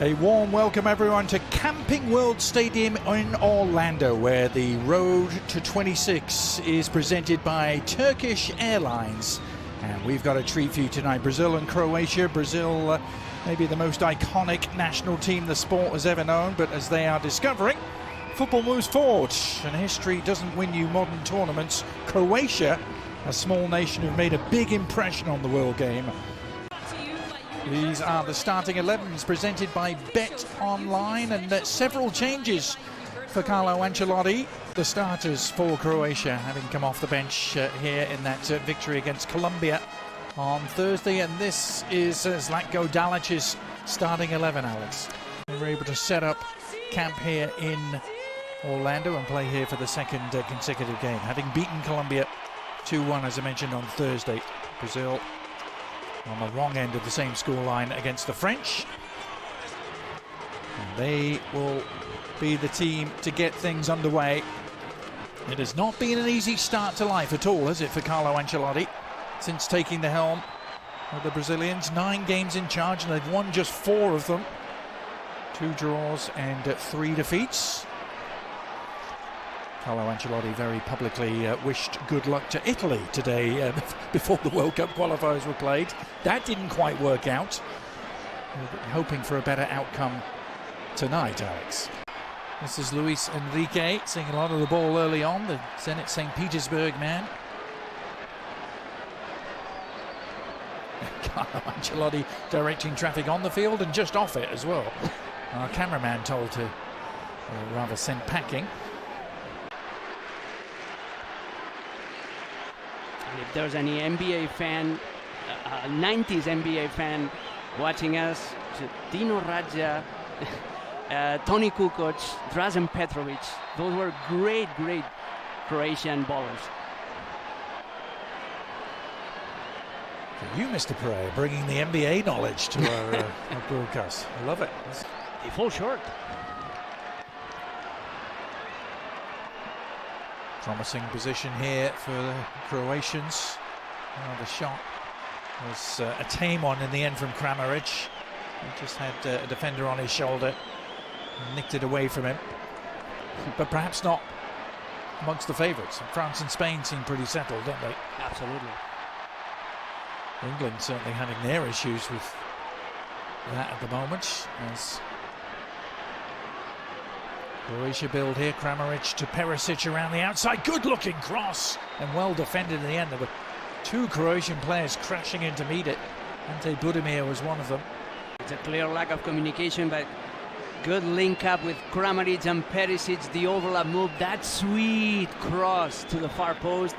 A warm welcome everyone to Camping World Stadium in Orlando, where the Road to 26 is presented by Turkish Airlines. And we've got a treat for you tonight. Brazil and Croatia. Brazil, maybe the most iconic national team the sport has ever known, but as they are discovering, football moves forward and history doesn't win you modern tournaments. Croatia, a small nation, have made a big impression on the world game. These are the starting 11s presented by Bet Online, and several changes for Carlo Ancelotti. The starters for Croatia having come off the bench here in that victory against Colombia on Thursday, and this is Zlatko Dalic's starting 11, Alex. They were able to set up camp here in Orlando and play here for the second consecutive game, having beaten Colombia 2-1, as I mentioned, on Thursday. Brazil on the wrong end of the same scoreline against the French. And they will be the team to get things underway. It has not been an easy start to life at all, has it, for Carlo Ancelotti, since taking the helm of the Brazilians. 9 games in charge, and they've won just 4 of them. 2 draws and 3 defeats. Carlo Ancelotti very publicly wished good luck to Italy today before the World Cup qualifiers were played. That didn't quite work out. We're hoping for a better outcome tonight, Alex. This is Luis Enrique seeing a lot of the ball early on, the Zenit St. Petersburg man. Carlo Ancelotti directing traffic on the field and just off it as well. Our cameraman told to, or rather sent packing. If there's any NBA fan, 90s NBA fan watching us, Dino Radja, Toni Kukoc, Drazen Petrovic, those were great Croatian ballers. You, Mr. Pereira, bringing the NBA knowledge to our broadcast. I love it. They fall short. Promising position here for the Croatians. The shot was a tame one in the end from Kramaric. He just had a defender on his shoulder and nicked it away from him. But perhaps not amongst the favourites. France and Spain seem pretty settled, don't they? Absolutely. England certainly having their issues with that at the moment, as Croatia build here. Kramaric to Perisic around the outside. Good looking cross and well defended in the end. There were 2 Croatian players crashing in to meet it. Ante Budimir was one of them. It's a clear lack of communication, but good link up with Kramaric and Perisic. The overlap move, that sweet cross to the far post.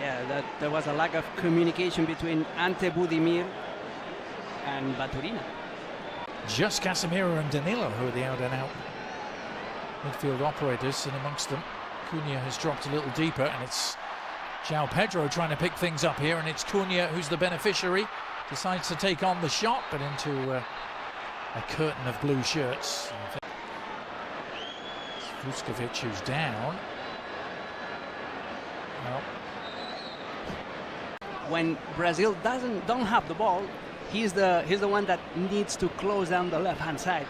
Yeah, there was a lack of communication between Ante Budimir and Baturina. Just Casemiro and Danilo who are the out and out midfield operators, and amongst them Cunha has dropped a little deeper, and it's João Pedro trying to pick things up here, and it's Cunha who's the beneficiary. Decides to take on the shot, but into a curtain of blue shirts. Vuskovic, who's down. Well, when Brazil don't have the ball, he's the one that needs to close down the left-hand side.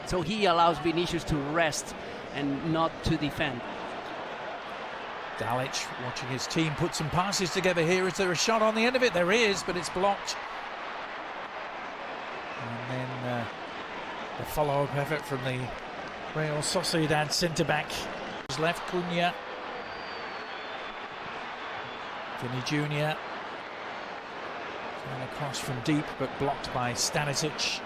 So he allows Vinicius to rest and not to defend. Dalic watching his team put some passes together here. Is there a shot on the end of it? There is, but it's blocked. And then the follow-up effort from the Real Sociedad centre-back. Left Cunha. Vini Jr. Trying to cross from deep, but blocked by Stanisic.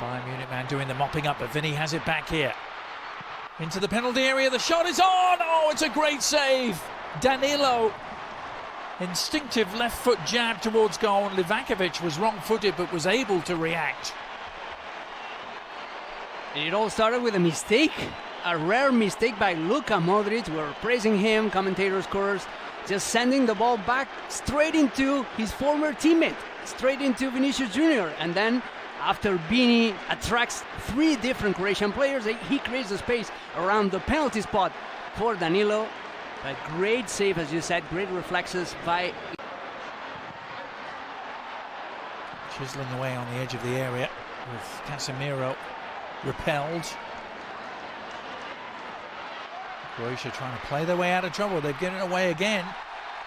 Bayern Munich man doing the mopping up, but Vini has it back here. Into the penalty area, the shot is on! Oh, it's a great save! Danilo, instinctive left foot jab towards goal, and Livakovic was wrong-footed but was able to react. It all started with a mistake, a rare mistake by Luka Modric. We're praising him, commentators, course, just sending the ball back straight into his former teammate, straight into Vinicius Jr. And then after Vini attracts 3 different Croatian players, he creates the space around the penalty spot for Danilo. A great save, as you said, great reflexes by... Chiseling away on the edge of the area. with Casemiro repelled. Croatia trying to play their way out of trouble. They've given it away again.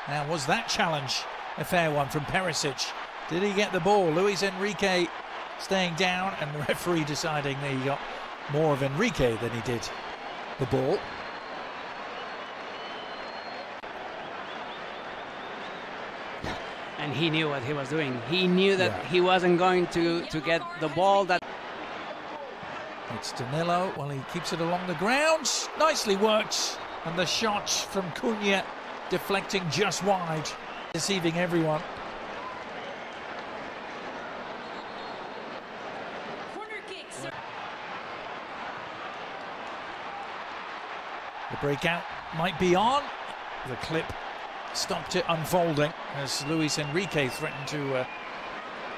Now, was that challenge a fair one from Perisic? Did he get the ball? Luis Enrique staying down, and the referee deciding that he got more of Enrique than he did the ball. And he knew what he was doing. He knew that he wasn't going to get the ball. That it's Danilo. Well, he keeps it along the ground. Nicely worked. And the shot from Cunha deflecting just wide, deceiving everyone. The breakout might be on. The clip stopped it unfolding as Luis Enrique threatened to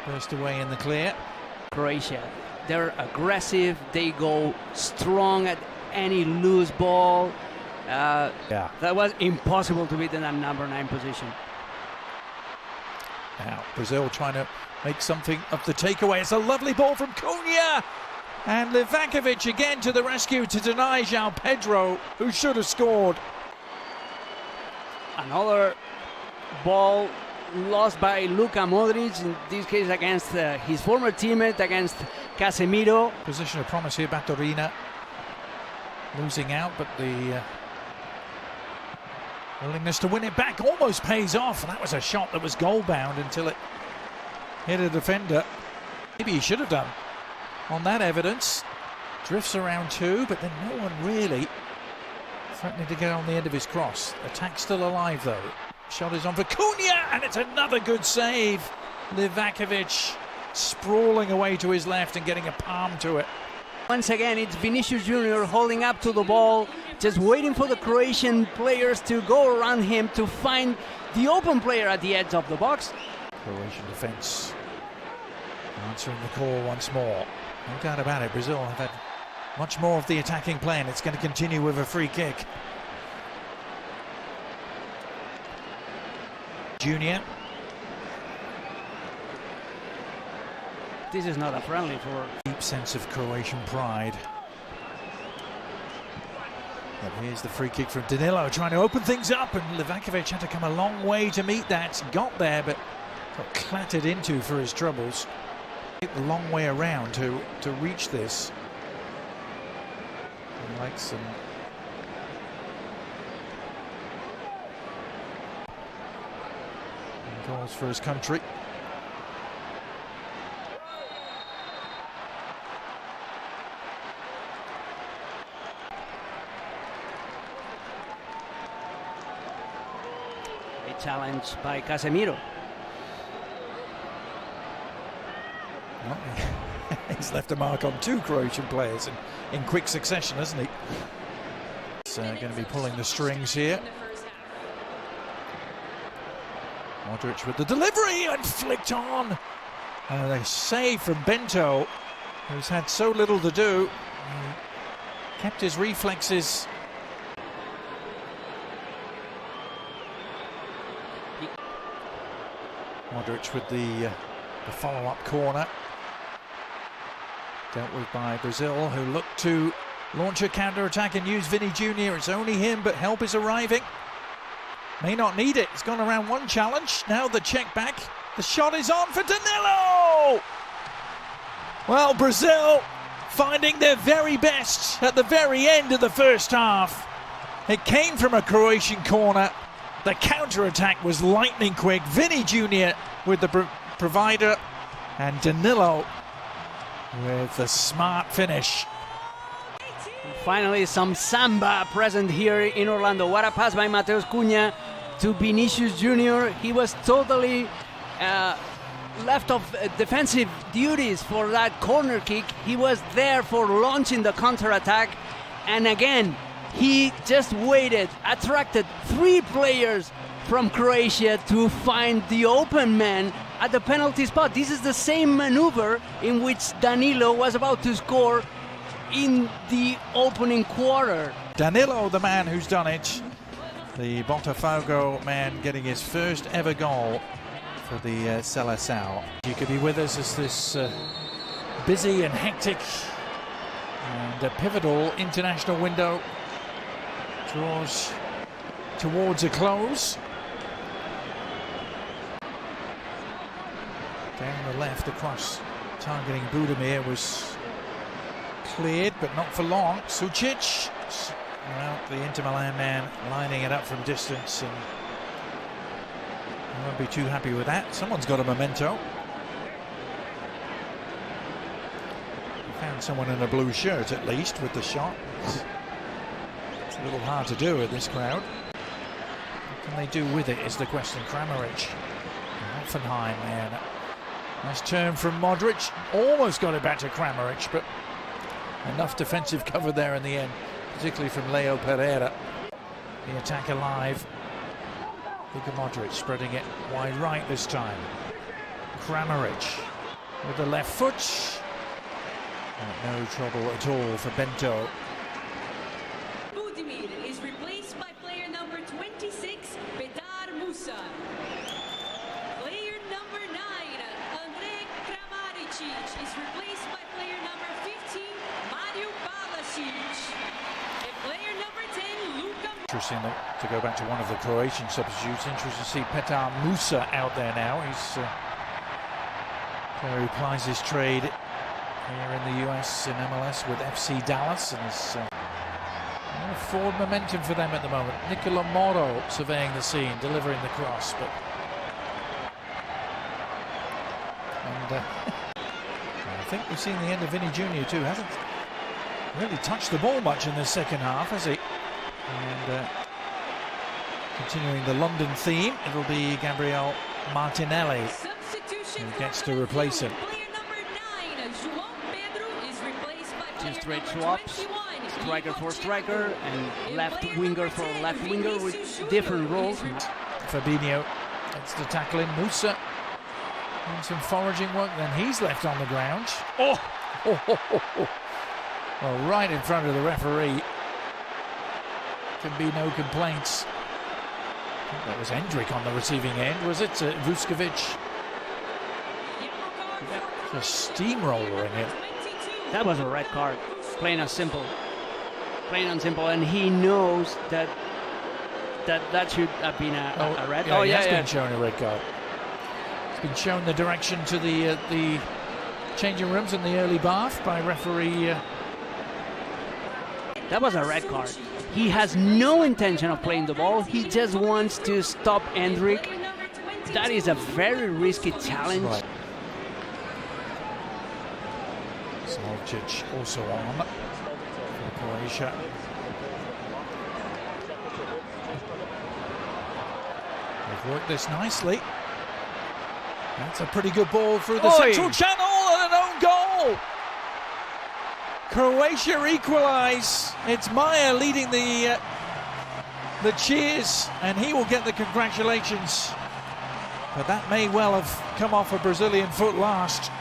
burst away in the clear. Croatia, they're aggressive. They go strong at any loose ball. That was impossible to beat in that number 9 position. Now Brazil trying to make something of the takeaway. It's a lovely ball from Cunha. And Livakovic again to the rescue to deny João Pedro, who should have scored. Another ball lost by Luka Modric, in this case against his former teammate, against Casemiro. Position of promise here, Baturina losing out, but the willingness to win it back almost pays off. And that was a shot that was goal bound until it hit a defender. Maybe he should have done. On that evidence, drifts around 2, but then no one really threatening to get on the end of his cross. Attack still alive though. Shot is on for Cunha, and it's another good save. Livakovic sprawling away to his left and getting a palm to it. Once again, it's Vinicius Junior holding up to the ball, just waiting for the Croatian players to go around him to find the open player at the edge of the box. Croatian defense answering the call once more. No doubt about it, Brazil have had much more of the attacking play, and it's going to continue with a free kick. Junior. This is not a friendly for... Deep sense of Croatian pride. But here's the free kick from Danilo, trying to open things up, and Livakovic had to come a long way to meet that. Got there, but got clattered into for his troubles. The long way around to reach this. Like some goals for his country. A challenge by Casemiro. Well, he's left a mark on 2 Croatian players in quick succession, hasn't he? He's going to be pulling the strings here. Modric with the delivery and flicked on. And a save from Bento, who's had so little to do. He kept his reflexes. Modric with the follow-up corner. Dealt with by Brazil, who look to launch a counter-attack and use Vini Jr. It's only him, but help is arriving. May not need it. It's gone around 1 challenge. Now the check back. The shot is on for Danilo! Well, Brazil finding their very best at the very end of the first half. It came from a Croatian corner. The counter-attack was lightning quick. Vini Jr. with the provider, and Danilo with the smart finish. Finally, some samba present here in Orlando. What a pass by Mateus Cunha to Vinicius Junior. He was totally left of defensive duties for that corner kick. He was there for launching the counter-attack, and again he just waited, attracted 3 players from Croatia to find the open man at the penalty spot. This is the same maneuver in which Danilo was about to score in the opening quarter. Danilo, the man who's done it. The Botafogo man getting his first ever goal for the Seleção. You could be with us as this busy and hectic, and a pivotal international window draws towards a close. Down the left, the cross targeting Budimir was cleared, but not for long. Sucic, well, the Inter Milan man lining it up from distance, and I won't be too happy with that. Someone's got a memento. Found someone in a blue shirt at least with the shot. It's a little hard to do with this crowd. What can they do with it is the question. Kramaric, Hoffenheim, man. Nice turn from Modric. Almost got it back to Kramaric, but enough defensive cover there in the end, particularly from Leo Pereira. The attack alive. Luka Modric spreading it wide right this time. Kramaric with the left foot. No trouble at all for Bento. Budimir is replaced by player number 26, Bedar Musa. Player number 9, Andrej Kramaric is replaced by player number 15, Mario Balasic. And player number 10, Luka. Interesting to go back to one of the Croatian substitutes. Interesting to see Petar Musa out there now. He's who plies his trade here in the US in MLS with FC Dallas, and is forward momentum for them at the moment. Nicola Moro surveying the scene, delivering the cross, but I think we've seen the end of Vinny Jr. too. Hasn't really touched the ball much in the second half, has he? And continuing the London theme, it'll be Gabriel Martinelli who gets to replace him. Two straight swaps, striker for striker and left winger for left winger with different roles. Fabinho gets the tackle in. Musa doing some foraging work, then he's left on the ground. Oh! Well, right in front of the referee. Can be no complaints. I think that was Hendrik on the receiving end, was it? Vuskovic. Just steamroller in it. That was a red card, plain and simple. Plain and simple, and he knows that should have been a red. Yeah, he has been shown a red card. It's been shown the direction to the changing rooms in the early bath by referee. That was a red card. He has no intention of playing the ball. He just wants to stop Hendrik. That is a very risky challenge. Right. Slavčić also on for Croatia. They've worked this nicely. That's a pretty good ball through the central channel and an own goal. Croatia equalise. It's Maya leading the cheers, and he will get the congratulations. But that may well have come off a Brazilian foot last.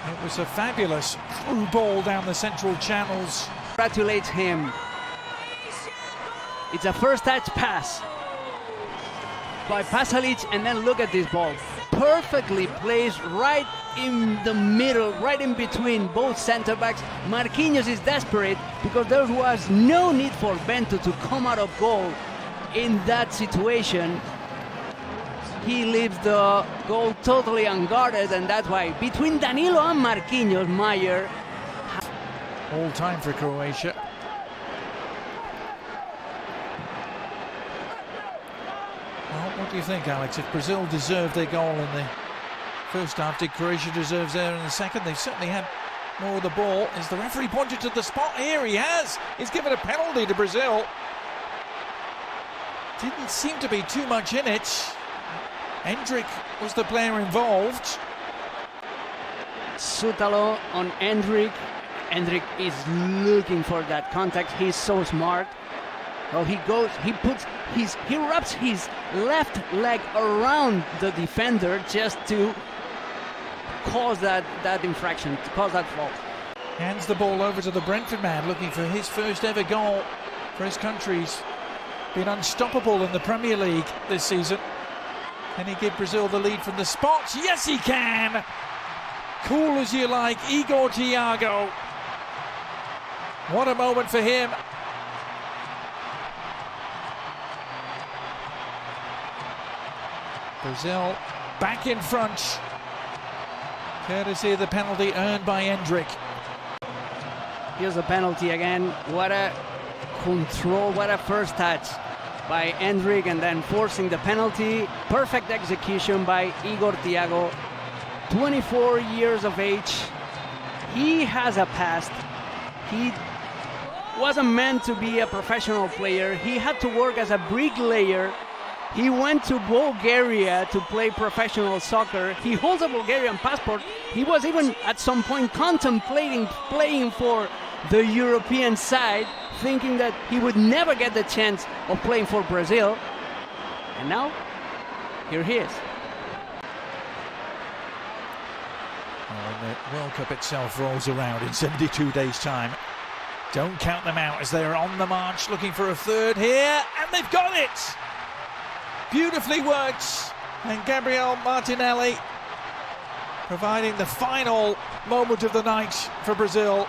It was a fabulous through ball down the central channels. Congratulates him. It's a first touch pass by Pasalic, and then look at this ball. Perfectly placed right in the middle, right in between both center backs. Marquinhos is desperate because there was no need for Bento to come out of goal in that situation. He leaves the goal totally unguarded, and that's why between Danilo and Marquinhos, Maier. All time for Croatia. Well, what do you think, Alex? If Brazil deserved their goal in the first half, did Croatia deserve theirs in the second? They certainly had more of the ball. Is the referee pointed to the spot? Here he has. He's given a penalty to Brazil. Didn't seem to be too much in it. Hendrik was the player involved. Sutalo on Hendrik. Hendrik is looking for that contact. He's so smart. Well, he wraps his left leg around the defender just to cause that infraction, to cause that fault. Hands the ball over to the Brentford man, looking for his first ever goal for his country. He's been unstoppable in the Premier League this season. Can he give Brazil the lead from the spot? Yes, he can! cool as you like, Igor Thiago. What a moment for him. Brazil back in front, courtesy of the penalty earned by Endrick. Here's the penalty again. What a control, what a first touch by Endrick, and then forcing the penalty. Perfect execution by Igor Thiago. 24 years of age. He has a past. He wasn't meant to be a professional player. He had to work as a bricklayer. He went to Bulgaria to play professional soccer. He holds a Bulgarian passport. He was even at some point contemplating playing for the European side, thinking that he would never get the chance of playing for Brazil. And now, here he is. When the World Cup itself rolls around in 72 days' time, don't count them out as they are on the march looking for a third here, and they've got it! Beautifully worked, and Gabriel Martinelli providing the final moment of the night for Brazil.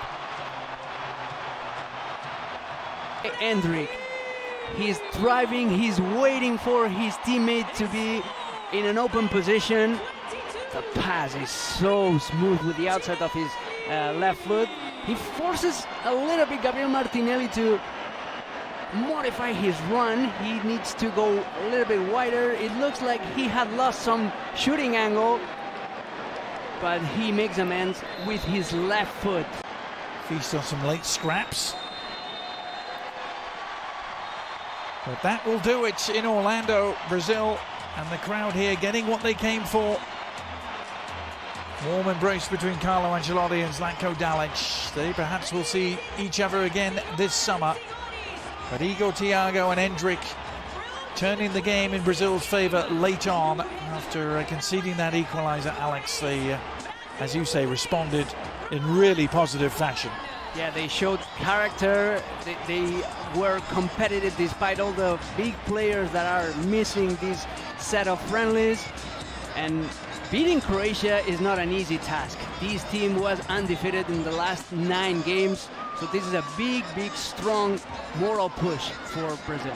Endrick, he's driving, he's waiting for his teammate to be in an open position. The pass is so smooth with the outside of his left foot. He forces a little bit Gabriel Martinelli to modify his run. He needs to go a little bit wider. It looks like he had lost some shooting angle, but he makes amends with his left foot. Feast on some late scraps. But that will do it in Orlando, Brazil, and the crowd here getting what they came for. Warm embrace between Carlo Ancelotti and Zlatko Dalic. They perhaps will see each other again this summer. But Igor Thiago and Endrick turning the game in Brazil's favour late on after conceding that equaliser. Alex, they, as you say, responded in really positive fashion. Yeah, they showed character. They were competitive despite all the big players that are missing this set of friendlies. And beating Croatia is not an easy task. This team was undefeated in the last 9 games. So this is a big, strong moral push for Brazil.